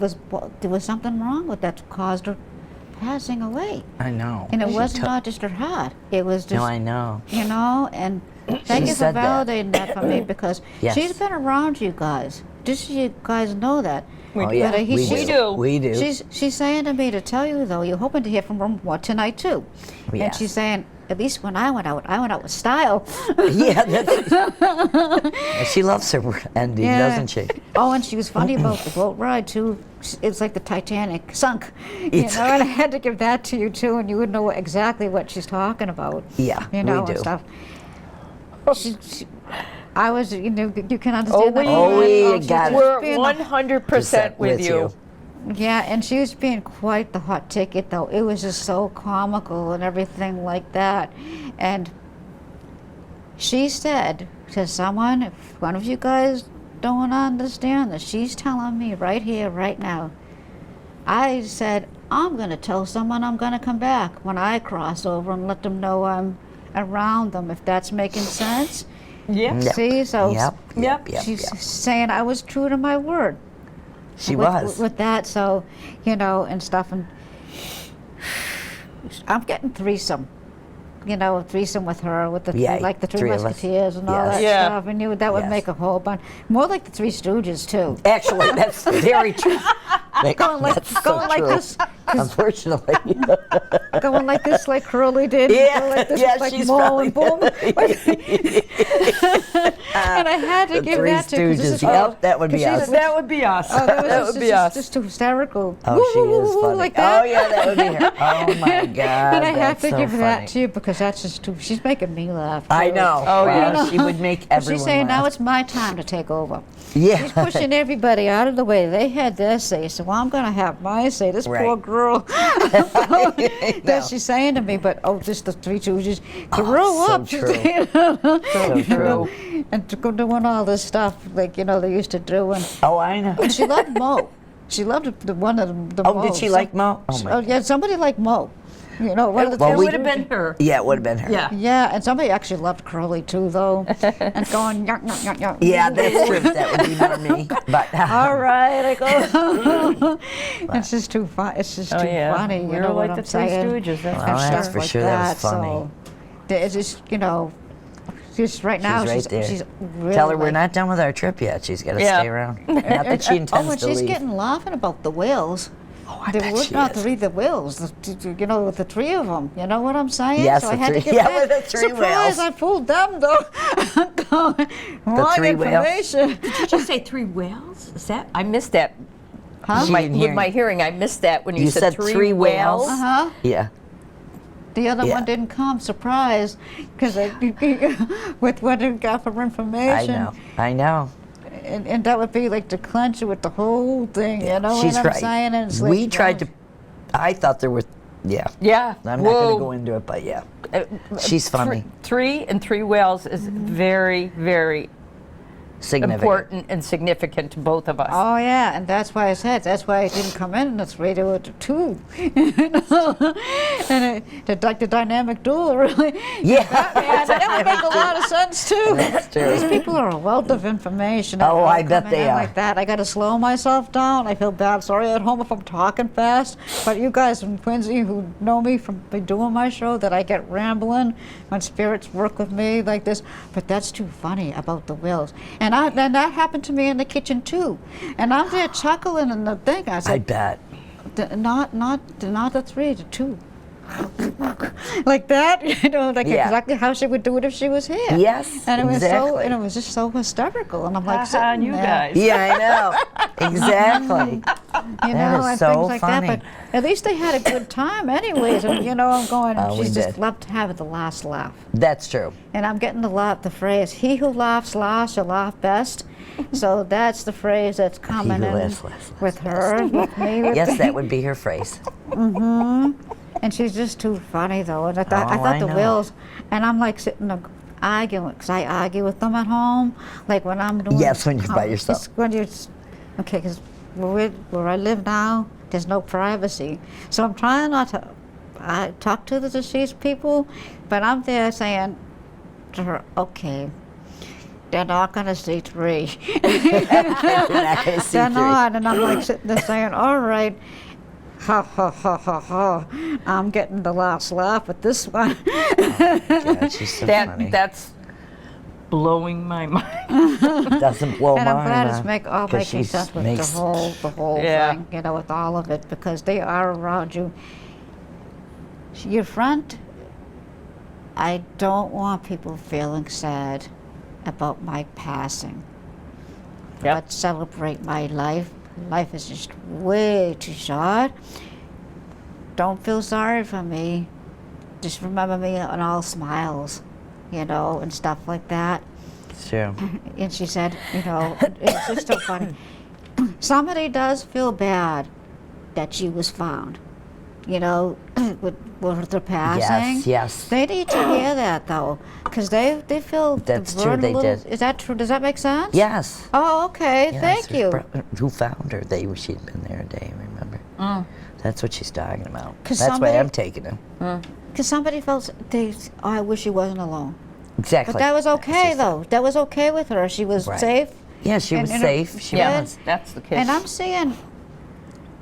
there was something wrong with that caused her passing away. I know. And it She was took- not just her heart. It was just No, I know. you know, and thank you for said that. validating that for me, because Yes. she's been around you guys. Just so you guys know that. Oh, yeah. But, We she's- do. We do. She's saying to me to tell you though, you're hoping to hear from her tonight too. Yeah. And she's saying, at least when I went out with style. Yeah, that's, she loves her ending, Yeah. doesn't she? Oh, and she was funny about the boat ride too. It's like the Titanic sunk, you know. And I had to give that to you too, and you would know exactly what she's talking about. Yeah, you know, we do. and stuff. I was, you know, you can understand that. Oh, we she's got just it. We're being 100% with you. Yeah, and she was being quite the hot ticket, though. It was just so comical and everything like that. And she said to someone, if one of you guys don't understand this, she's telling me right here, right now. I said, I'm going to tell someone I'm going to come back when I cross over and let them know I'm around them, if that's making sense. Yeah. Yep. See, so Yep. she's saying I was true to my word. She with, was. with that, so you know, and stuff, and I'm getting threesome. You know, threesome with her, with the Yeah, like the three three of us. musketeers and all Yes. that Yeah. stuff. And that would Yes. make a whole bunch. More like the Three Stooges too. Actually, that's very true. Going like That's so going like true. this, Unfortunately. going like this, like Curly did. Yeah, Go like this, yeah, like she's Mo and boom. probably- And I had to The give Three that to. 'Cause this Stooges. is- Yep, that would be 'cause she's- us. That would be us. Oh, that was that just, would be just, us. just too hysterical. Oh, she is funny. Like that. Oh, yeah, that would be her. Oh, my God. And I have that's to so give funny. that to you, because that's just too. She's making me laugh. I too. know. Oh, Well, yeah. She would make everyone She's saying now laugh. it's my time to take over. Yeah. She's pushing everybody out of the way. They had their say, so I'm going to have my say. This Right. poor girl. I know. That's she's saying to me, but just the Three Stooges grow Oh, so up. true. So true. And to go doing all this stuff like they used to do, and Oh, I know. she loved Mo. She loved the one of the Oh, Mo. did she like Mo? Oh, my Oh yeah, somebody like Mo. One of the Well, It we- would have been her. Yeah, it would have been her. Yeah. Yeah, and somebody actually loved Curly too, though, and going yuck yuck yuck yuck. Yeah, that's true. That would be more me. But All right, I go. It's just too fun. It's just Oh, too yeah. funny. You We know were what like I'm the Three saying? Stooges. That's Well, And that's stuff for like sure. That was that, funny. So it's just just right now. She's right there. She's really Tell her we're like- not done with our trip yet. She's got to Yeah. stay around. Not that she intends and to she's leave. getting laughing about the whales. Oh, I They bet were she not is. three the whales, with the three of them. You know what I'm saying? Yes, so I the had to three- give yeah, that. with the three Surprise! whales. I fooled them though. Wrong three whales? information. Did you say 3 whales? Is that? I missed that. Huh? With my hearing, I missed that when you, You said 3 whales? Uh-huh. Yeah. The other Yeah. one didn't come, surprise, because with what it got for information. I know. And that would be like to clench it with the whole thing, you know She's what I'm right. saying? And it's We like, tried to. I thought there were. Yeah. Yeah. I'm not going to go into it, but yeah. She's funny. 3 and 3 whales is very, very Significant. important and significant to both of us. Oh yeah, and that's why I said that's why it didn't come in the 3 to 2. You know? And like the dynamic duel, really. Yeah. Yeah, that would make a lot of sense too. That's true. These people are a wealth of information. Oh, and I all bet coming they in are. Like that, I got to slow myself down. I feel bad. Sorry at home if I'm talking fast, but you guys from Quincy who know me from doing my show, that I get rambling when spirits work with me like this. But that's too funny about the wills, and that happened to me in the kitchen too. And I'm there chuckling in the thing. I I said, bet. not the 3 to 2. Like that, you know, like Yeah. exactly how she would do it if she was here. Yes, and it was so, exactly. and it was just so hysterical. And I'm like, Ha-ha, sitting you there, guys. Yeah, I know. Exactly. you That know, is and so things like funny. that. But at least they had a good time, anyways. And you know, I'm going. Oh, we She's just did. loved to have the last laugh. That's true. And I'm getting the phrase, "He who laughs last shall laugh best." So that's the phrase that's coming who in laughs last with her, with me. With Yes, that would be her phrase. And she's just too funny, though. And I Oh, thought I the know. Wills, and I'm like sitting there arguing, because I argue with them at home. Like when I'm doing. Yes, when you're by it's yourself. When you're, okay, because where I live now, there's no privacy. So I'm trying not to talk to the deceased people, but I'm there saying to her, okay, they're not going to see 3. You're not going to see They're 3. not. And I'm like sitting there saying, all right. Ha ha ha ha ha! I'm getting the last laugh with this one. God, she's so funny. That's blowing my mind. Doesn't blow And my I'm glad mind. it's all 'cause making she sense with makes- the whole Yeah. thing, you know, with all of it, because they are around you. Your friend, I don't want people feeling sad about my passing. Yep. Let's celebrate my life. Life is just way too short. Don't feel sorry for me. Just remember me on all smiles, you know, and stuff like that. It's true. And she said, you know, it's just so funny. Somebody does feel bad that she was found, you know, with their passing. Yes. They need to hear that, though, because they feel That's the true, burden they a little. did. Is that true? Does that make sense? Yes. Oh, okay. Yes, Thank her you. who found her? She'd been there a day, remember? That's what she's talking about. 'Cause That's why somebody- I'm taking him. Because somebody felt, I wish she wasn't alone. Exactly. But that was That's okay, just- though. That was okay with her. She was Right. safe. Yeah, she was and safe. She Yeah, was. that's the case. And I'm seeing,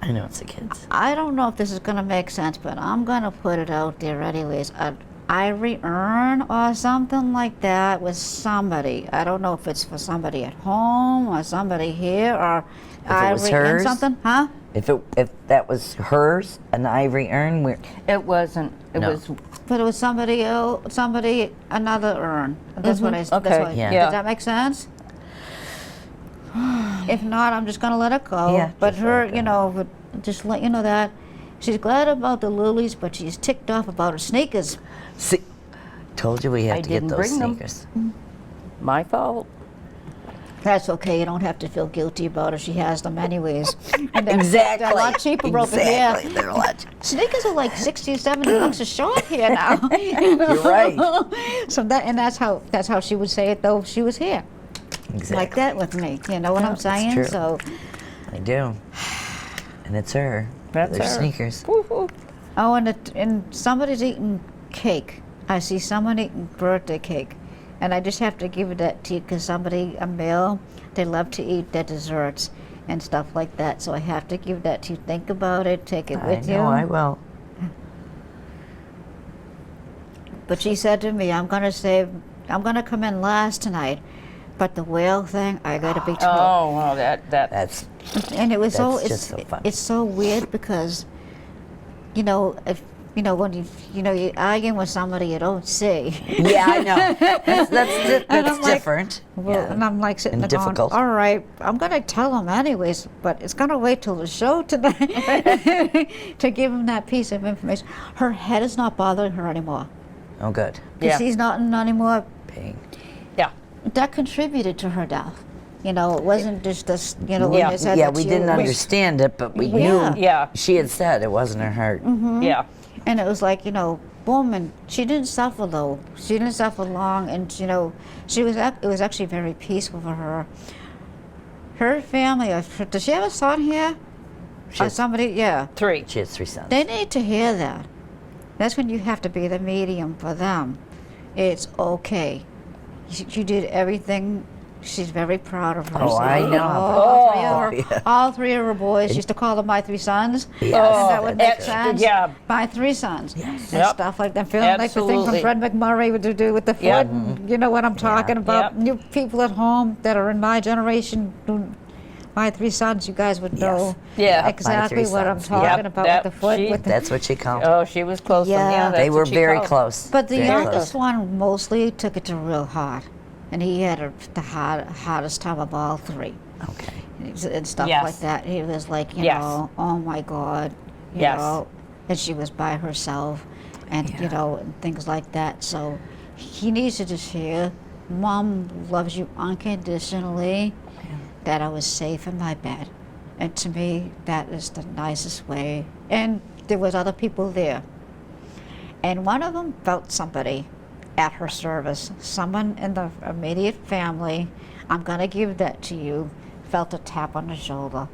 I know it's the kids. I don't know if this is going to make sense, but I'm going to put it out there anyways. An ivory urn or something like that with somebody. I don't know if it's for somebody at home or somebody here or If it was ivory in hers? something. Huh? If that was hers, an ivory urn, It wasn't. It No. was. But it was somebody else, another urn. That's what I. Okay, That's what, yeah. Does that make sense? If not, I'm just gonna let it go. Yeah, But just let her, it go. you know, just let you know that she's glad about the lilies, but she's ticked off about her sneakers. see, told you we have I to get didn't those bring them. sneakers. My fault. That's okay. You don't have to feel guilty about it. She has them anyways. And Exactly. They're a lot cheaper over Exactly. here. They're a lot. Sneakers are like 60, 70 bucks a short here now. You know? You're right. So that's how she would say it though if she was here. Exactly. Like that with me. You know what I'm that's saying? true. So I do. And it's her. That's They're her. sneakers. oh, and somebody's eating cake. I see someone eating birthday cake. And I just have to give it that to you because a male, they love to eat their desserts and stuff like that. So I have to give that to you. Think about it. Take it I with know, you. I will. But she said to me, I'm going to come in last tonight. But the whale thing, I got to be told. Oh, well, that. And it was That's just so funny. it's so weird because, you know, if you know, when you're arguing with somebody you don't see. Yeah, I know. That's I'm like, different. Well, Yeah. and I'm like sitting And there going, difficult. all right, I'm going to tell him anyways, but it's going to wait till the show tonight to give him that piece of information. Her head is not bothering her anymore. Oh, good. Because she's not in anymore. Pain. Yeah. That contributed to her death. You know, it wasn't just this, you know, Yeah. when they said Yeah, that we you didn't was- understand it, but we Yeah. knew. Yeah. She had said it wasn't her heart. Yeah. And it was like, you know, boom, and she didn't suffer though. She didn't suffer long, and you know, it was actually very peaceful for her. Her family, does she have a son here? She Or has- somebody, yeah. 3. She has 3 sons. They need to hear that. That's when you have to be the medium for them. It's okay. You did everything. She's very proud of herself. Oh, I know. All three of her boys. She used to call them my 3 sons. Yes, And that would make that's- sense. yeah. My 3 sons. And Yep. stuff like that. Feeling like the thing Absolutely. from Fred McMurray would do with the foot. Yep. And you know what I'm talking about. Yep. You people at home that are in my generation, my 3 sons, you guys would know Yeah. exactly My 3 what I'm sons. talking Yep. about That- with the foot. she- With the, That's what she called. Oh, she was close. Yeah. Yeah. They were very close. But the Very youngest close. one mostly took it to real hard, and he had the hardest time of all 3, Okay. and stuff Yes. like that. He was like, you Yes. know, oh my God, you Yes. know, and she was by herself, and you Yeah. know, and things like that. So he needs to just hear, Mom loves you unconditionally. That I was safe in my bed, and to me, that is the nicest way. And there was other people there. And one of them felt somebody at her service, someone in the immediate family, I'm going to give that to you, felt a tap on the shoulder.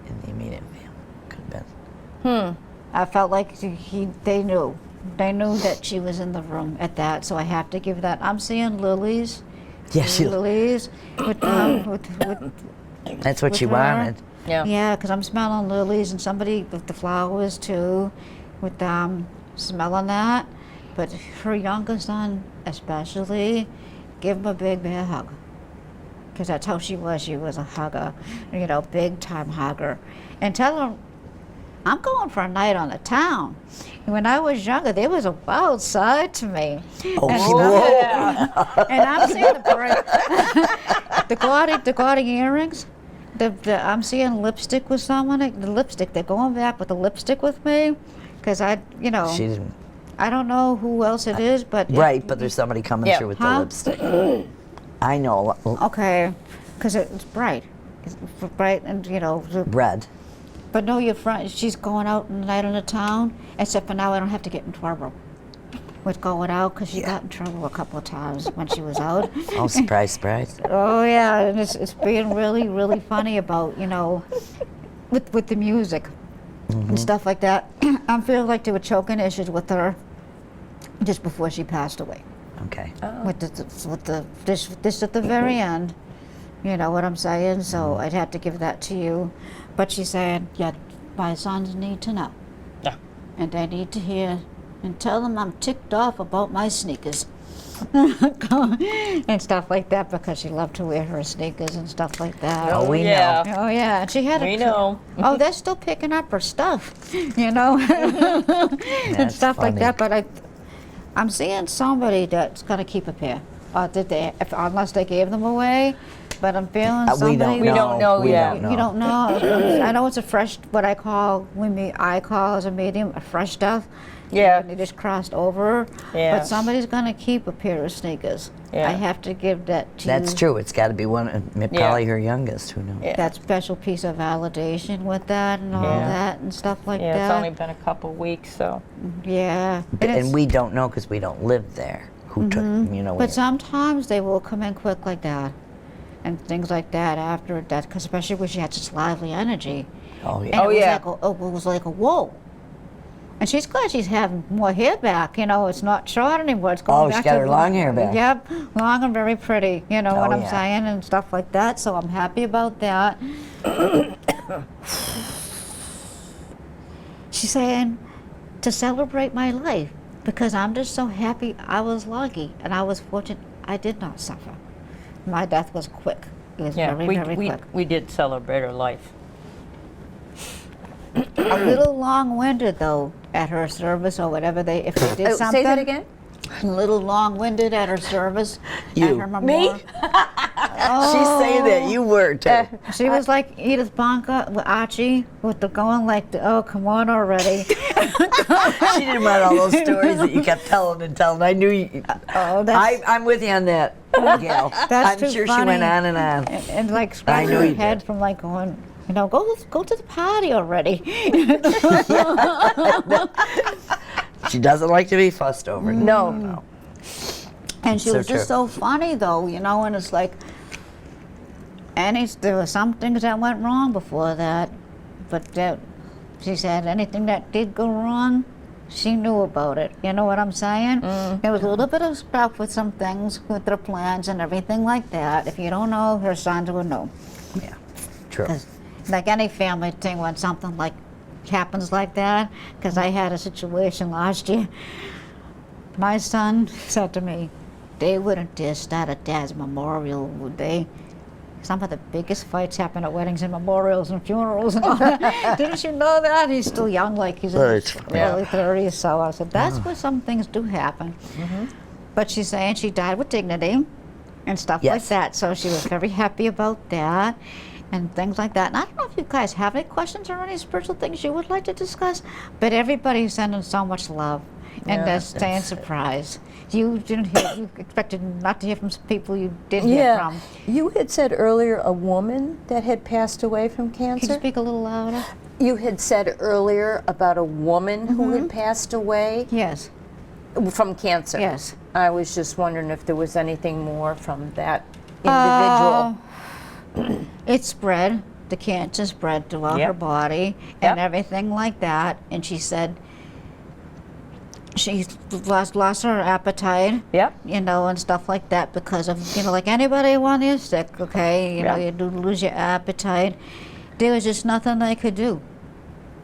In the immediate family. Could have been. I felt like they knew. They knew that she was in the room at that, so I have to give that. I'm seeing lilies. Yeah, she, Lilies with that's what with she her. wanted. Yeah. Yeah, because I'm smelling lilies and somebody with the flowers too, with smelling that. But her younger son, especially, give him a big bear hug. Because that's how she was. She was a hugger, you know, big time hugger. And tell her, I'm going for a night on the town. And when I was younger, there was a wild side to me. Oh, and, whoa. and I'm seeing the gaudy earrings. I'm seeing lipstick with someone. The lipstick, they're going back with the lipstick with me. Because She didn't. I don't know who else it is, but Right, but there's somebody coming Yeah. through with Huh? the lipstick. I know. okay, because it's bright. It's bright and, you know, Red. but no, your friend, she's going out in the night in the town, except for now I don't have to get in trouble with going out, because she got in trouble a couple of times when she was out. Oh, surprise, surprise. Oh yeah, and it's being really, really funny about, you know, with the music and stuff like that. I feel like there were choking issues with her just before she passed away. Okay. With this at the very end, you know what I'm saying? So I'd have to give that to you. But she's saying, yeah, my sons need to know. Yeah. And they need to hear and tell them I'm ticked off about my sneakers. And stuff like that, because she loved to wear her sneakers and stuff like that. Oh, we yeah. Oh yeah, and she had We know. Oh, they're still picking up her stuff, you know, and That's stuff like funny. that. But I'm seeing somebody that's gonna keep a pair. Did they? Unless they gave them away. But I'm feeling We somebody. don't We know. don't know We yet. don't know. You don't know. I know it's a fresh, what I call as a medium, a fresh stuff. Yeah. And they just crossed over. Yeah. But somebody's gonna keep a pair of sneakers. Yeah. I have to give that to That's you. true. It's got to be one, probably her youngest. Who knows? Yeah. That special piece of validation with that and all Yeah. that and stuff like Yeah, that. it's only been a couple weeks, so. Yeah. it's- And we don't know because we don't live there. Who took, you know. But sometimes they will come in quick like that, and things like that after that, 'cause especially when she had such lively energy. oh, And yeah. Oh, it was yeah. like it was like a whoa. And she's glad she's having more hair back. You know, it's not short anymore. It's going Oh, back she got to her long hair back. Yep, long and very pretty. You know Oh, what I'm yeah. saying, and stuff like that. So I'm happy about that. She's saying to celebrate my life, because I'm just so happy I was lucky and I was fortunate I did not suffer. My death was quick. It was Yeah, very, very quick. we did celebrate her life. A little long-winded though, at her service or whatever if they did something. Say that again? A little long-winded at her service. You. At her memorial. Me? She's saying that. You were, too. She was like Edith Bonka with Archie, with the going like, oh, come on already. She didn't want all those stories that you kept telling and telling. I knew you. I'm with you on that, Gail. That's I'm too sure funny. she went on and on. And like scratching her head from like going, you know, go to the party already. She doesn't like to be fussed over. No. And she So was just so funny though, you know, and it's like, there were some things that went wrong before that, but she said anything that did go wrong, she knew about it. You know what I'm saying? There was a little bit of stuff with some things with their plans and everything like that. If you don't know, her sons would know. Yeah, true. Like any family thing when something like happens like that, because I had a situation last year. My son said to me, they wouldn't dare start a dad's memorial, would they? Some of the biggest fights happen at weddings and memorials and funerals and all that. Didn't you know that? He's still young, like he's in his early 30s. So I said, that's where some things do happen. But she's saying she died with dignity and stuff like that. So she was very happy about that and things like that. And I don't know if you guys have any questions or any spiritual things you would like to discuss, but everybody's sending so much love and they're staying surprised. You didn't hear, you expected not to hear from some people you did hear from. You had said earlier a woman that had passed away from cancer. Can you speak a little louder? You had said earlier about a woman who had passed away Yes. from cancer. Yes. I was just wondering if there was anything more from that individual. It spread. The cancer spread throughout her body and everything like that. And she said she lost her appetite. You know, and stuff like that because of, you know, like anybody when you're sick, okay, you know, you do lose your appetite. There was just nothing they could do.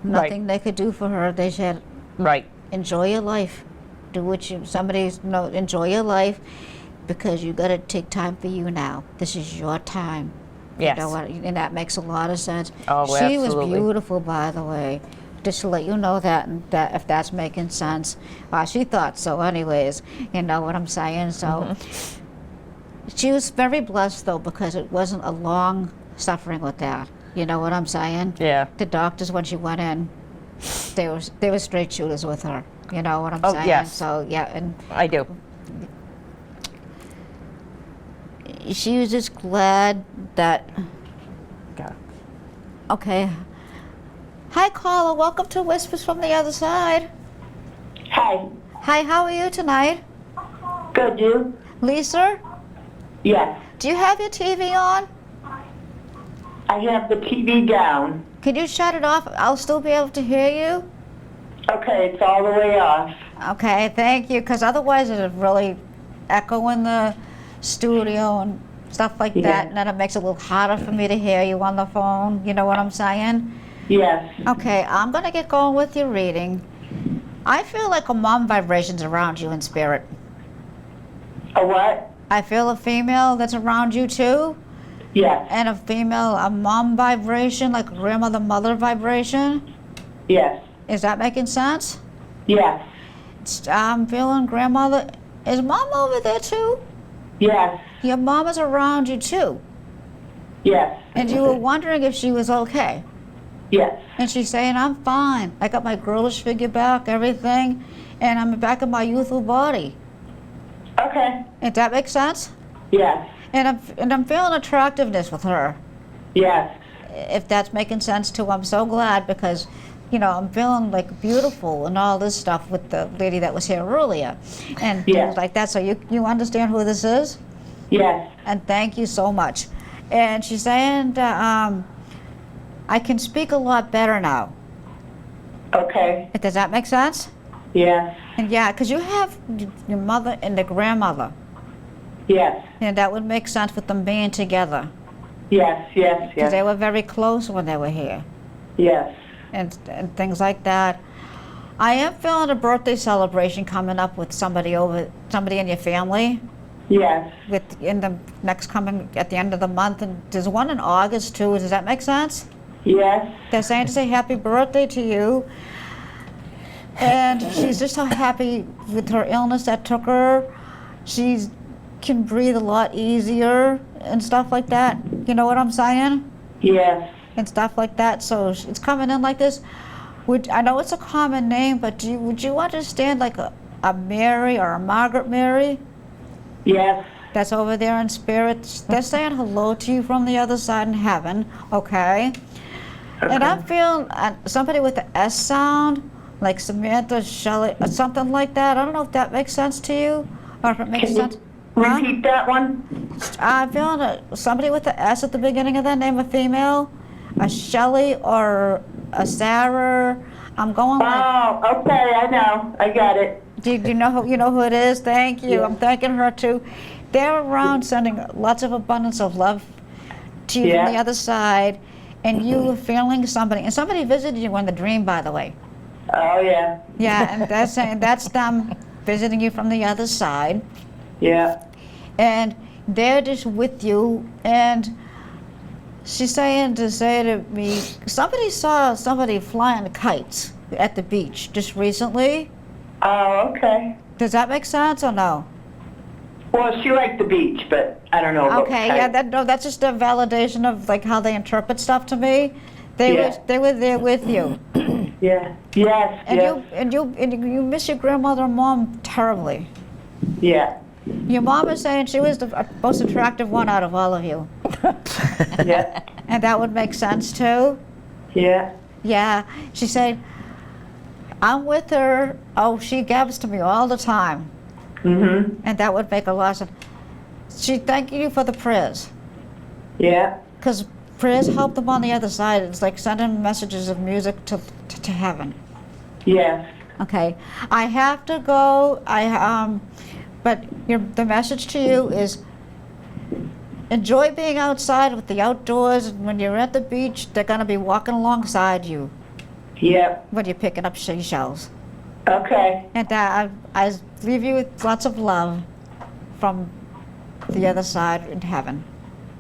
Nothing they could do for her. They said, enjoy your life. Do what you, enjoy your life because you got to take time for you now. This is your time. Yes. You know what, and that makes a lot of sense. Oh, she absolutely. was beautiful, by the way. Just to let you know that, and that if that's making sense. She thought so anyways, you know what I'm saying? So she was very blessed though because it wasn't a long suffering with that. You know what I'm saying? Yeah. The doctors, when she went in, they were straight shooters with her. You know what I'm saying? Yes. So yeah, and I do. she was just glad that. Okay. Hi, caller. Welcome to Whispers from the Other Side. Hi. Hi. How are you tonight? Good, you? Lisa? Yes. Do you have your TV on? I have the TV down. Can you shut it off? I'll still be able to hear you. Okay, it's all the way off. Okay, thank you. Because otherwise it'll really echo in the studio and stuff like that, and then it makes it a little harder for me to hear you on the phone. You know what I'm saying? Yes. Okay, I'm going to get going with your reading. I feel like a mom vibration's around you in spirit. A what? I feel a female that's around you too. Yes. And a mom vibration, like a grandmother, mother vibration. Yes. Is that making sense? Yes. I'm feeling grandmother. Is mom over there too? Yes. Your mom is around you too. Yes. And you were wondering if she was okay. Yes. And she's saying, I'm fine. I got my girlish figure back, everything, and I'm back in my youthful body. Okay. Does that make sense? Yes. And I'm feeling attractiveness with her. Yes. If that's making sense too, I'm so glad because, you know, I'm feeling like beautiful and all this stuff with the lady that was here earlier and things like that. So you understand who this is? Yes. And thank you so much. And she's saying I can speak a lot better now. Okay. Does that make sense? Yes. And yeah, because you have your mother and the grandmother. Yes. And that would make sense with them being together. Yes. Yes. Because they Yes. were very close when they were here. Yes. And things like that. I am feeling a birthday celebration coming up with somebody in your family. Yes. In the next coming at the end of the month, and there's one in August too. Does that make sense? Yes. They're saying to say happy birthday to you. And she's just so happy with her illness that took her. She can breathe a lot easier and stuff like that. You know what I'm saying? Yes. And stuff like that. So it's coming in like this. I know it's a common name, but would you understand like a Mary or a Margaret Mary? Yes. That's over there in spirit. They're saying hello to you from the other side in heaven, okay? And I'm feeling somebody with the S sound, like Samantha, Shelley, or something like that. I don't know if that makes sense to you, or if it makes sense. Repeat that one? I'm feeling somebody with the S at the beginning of that name, a female, a Shelley or a Sarah. I'm going like. Oh, okay, I know. I got it. Do you know who it is? Thank you. Yeah. I'm thanking her too. They're around sending lots of abundance of love to you from the other side, and you were feeling somebody, and somebody visited you in the dream, by the way. Oh, yeah. Yeah, and that's them visiting you from the other side. Yeah. And they're just with you, and she's saying to say to me, somebody saw somebody flying kites at the beach just recently. Oh, okay. Does that make sense or no? Well, she liked the beach, but I don't know about Okay, the yeah, kite. that's just a validation of like how they interpret stuff to me. They were there with you. Yeah. Yes, And yes. you miss your grandmother and mom terribly. Yeah. Your mom is saying she was the most attractive one out of all of you. Yeah. And that would make sense too. Yeah. Yeah. She said, I'm with her. Oh, she gives to me all the time. Mm-hmm. And that would make a lot of sense. She thank you for the prayers. Yeah. Because prayers help them on the other side. It's like sending messages of music to heaven. Yes. Okay. I have to go. But the message to you is enjoy being outside with the outdoors. And when you're at the beach, they're going to be walking alongside you Yep. when you're picking up seashells. Okay. And I leave you with lots of love from the other side in heaven.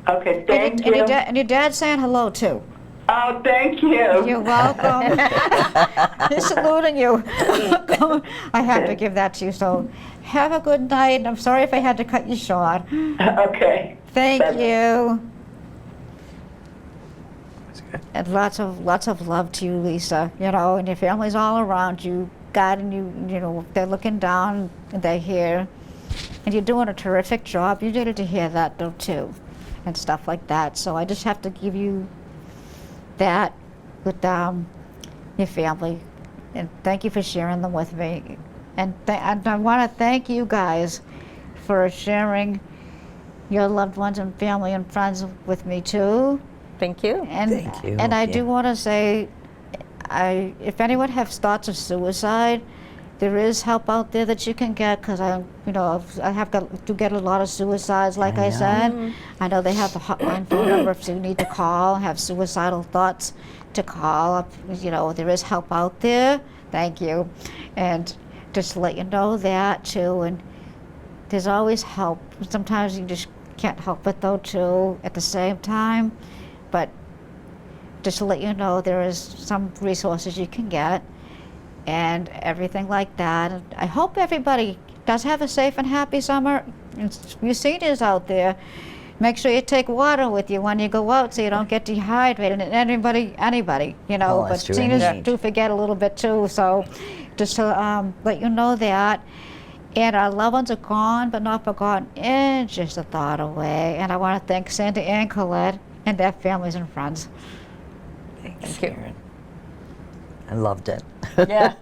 Okay, thank you. And your dad's saying hello too. Oh, thank you. You're welcome. He's saluting you. I have to give that to you. So have a good night. I'm sorry if I had to cut you short. Okay. Thank Bye-bye. you. That's good. And lots of love to you, Lisa. And your family's all around you. God and you, they're looking down and they're here. And you're doing a terrific job. You needed to hear that though too, and stuff like that. So I just have to give you that with your family, and thank you for sharing them with me. And I want to thank you guys for sharing your loved ones and family and friends with me too. Thank you. And Thank you. And I Yeah. do want to say, if anyone has thoughts of suicide, there is help out there that you can get, because I have to get a lot of suicides, like I said. I know they have the hotline phone number if you need to call, have suicidal thoughts to call up. There is help out there. Thank you. And just to let you know that too. And there's always help. Sometimes you just can't help it though too at the same time. But just to let you know, there is some resources you can get and everything like that. And I hope everybody does have a safe and happy summer. You seniors out there, make sure you take water with you when you go out so you don't get dehydrated. And anybody, Oh, but that's true. seniors Indeed. do forget a little bit too. So just to let you know that. And our loved ones are gone, but not forgotten, and just a thought away. And I want to thank Sandy and Colette and their families and friends. Thanks, Thank you. Karen. I loved it. Yeah.